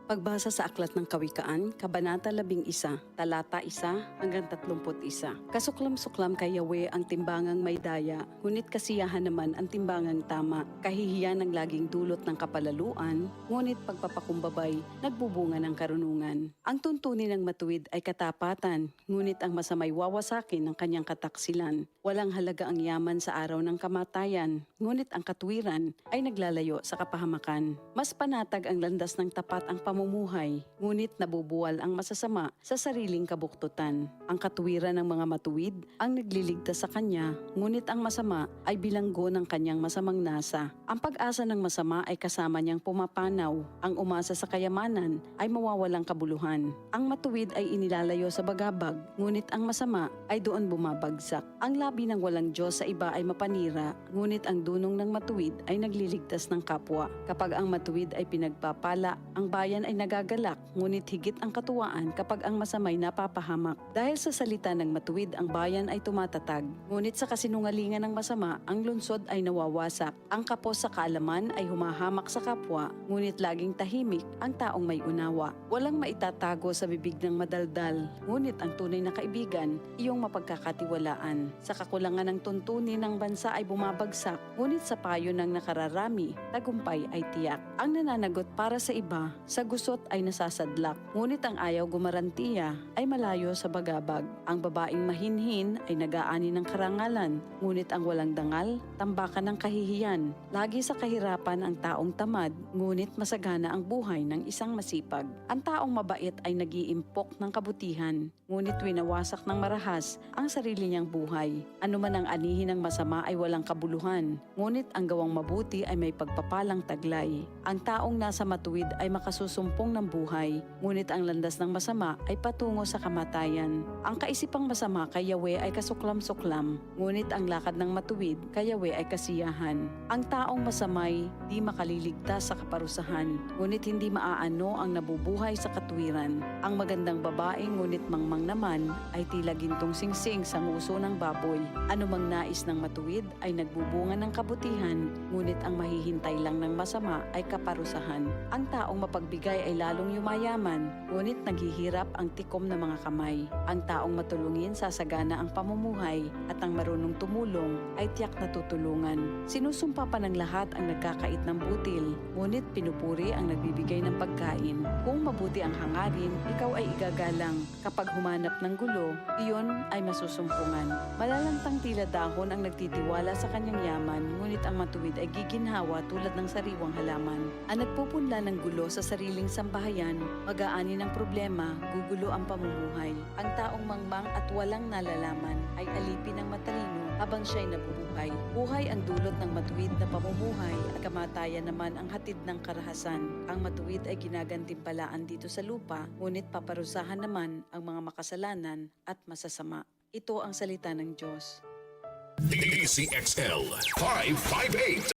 Pagbasa sa Aklat ng Kawikaan, Kabanata 11, Talata 1 hanggang 31. Kasuklam-suklam kay Yahweh ang timbangang may daya, ngunit kasiyahan naman ang timbangang tama. Kahihiyan ang laging dulot ng kapalaluan, ngunit pagpapakumbabay, nagbubunga ng karunungan. Ang tuntunin ng matuwid ay katapatan, ngunit ang masamay wawasakin ng kanyang kataksilan. Walang halaga ang yaman sa araw ng kamatayan, ngunit ang katwiran ay naglalayo sa kapahamakan. Mas panatag ang landas ng tapat ang pamumuhay, ngunit nabubuwal ang masasama sa sariling kabuktutan. Ang katwiran ng mga matuwid ang nagliligtas sa kanya, ngunit ang masama ay bilanggo ng kanyang masamang nasa. Ang pag-asa ng masama ay kasama niyang pumapanaw. Ang umasa sa kayamanan ay mawawalang kabuluhan. Ang matuwid ay inilalayo sa bagabag, ngunit ang masama ay doon bumabagsak. Ang labi ng walang Diyos sa iba ay mapanira, ngunit ang dunong ng matuwid ay nagliligtas ng kapwa. Kapag ang matuwid ay pinagpapala, ang bayan ay nagagalak, ngunit higit ang katuwaan kapag ang masamay napapahamak. Dahil sa salita ng matuwid, ang bayan ay tumatatag, ngunit sa kasinungalingan ng masama, ang lungsod ay nawawasak. Ang kapos sa kaalaman ay humahamak sa kapwa, ngunit laging tahimik ang taong may unawa. Walang maitatago sa bibig ng madaldal, ngunit ang tunay na kaibigan, iyong mapagkakatiwalaan. Sa kakulangan ng tuntunin ng bansa ay bumabagsak, ngunit sa payo ng nakararami, tagumpay ay tiyak. Ang nananagot para sa iba, sa gusot ay nasasadlak, ngunit ang ayaw gumarantiya ay malayo sa bagabag. Ang babaeng mahinhin ay nag-aani ng karangalan, ngunit ang walang dangal, tambakan ng kahihiyan. Lagi sa kahirapan ang taong tamad, ngunit masagana ang buhay ng isang masipag. Ang taong mabait ay nag-iimpok ng kabutihan, ngunit winawasak ng marahas ang sarili niyang buhay. Anuman ang anihin ng masama ay walang kabuluhan, ngunit ang gawang mabuti ay may pagpapalang taglay. Ang taong nasa matuwid ay makasusumpong ng buhay, ngunit ang landas ng masama ay patungo sa kamatayan. Ang kaisipang masama kay Yahweh ay kasuklam-suklam, ngunit ang lakad ng matuwid kay Yahweh ay kasiyahan. Ang taong masamay di makaliligtas sa kaparusahan, ngunit hindi maaano ang nabubuhay sa katwiran. Ang magandang babae ngunit mangmang naman ay tila gintong singsing sa nguso ng baboy. Anumang nais ng matuwid ay nagbubunga ng kabutihan, ngunit ang mahihintay lang ng masama ay kaparusahan. Ang taong mapagbigay ay lalong yumayaman, ngunit naghihirap ang tikom ng mga kamay. Ang taong matulungin sasagana ang pamumuhay, at ang marunong tumulong ay tiyak na tutulungan. Sinusumpa pa ng lahat ang nagkakait ng butil, ngunit pinupuri ang nagbibigay ng pagkain. Kung mabuti ang hangarin, ikaw ay igagalang. Kapag humanap ng gulo, iyon ay masusumpungan. Malalantang tila dahon ang nagtitiwala sa kanyang yaman, ngunit ang matuwid ay giginhawa tulad ng sariwang halaman. Ang nagpupunla ng gulo sa sariling sambahayan, mag-aani ng problema, gugulo ang pamumuhay. Ang taong mangmang at walang nalalaman ay alipin ng matalino habang siya'y nabubuhay. Buhay ang dulot ng matuwid na pamumuhay, at kamatayan naman ang hatid ng karahasan. Ang matuwid ay ginagantimpalaan dito sa lupa, ngunit paparusahan naman ang mga makasalanan at masasama. Ito ang salita ng Diyos. DCXL 558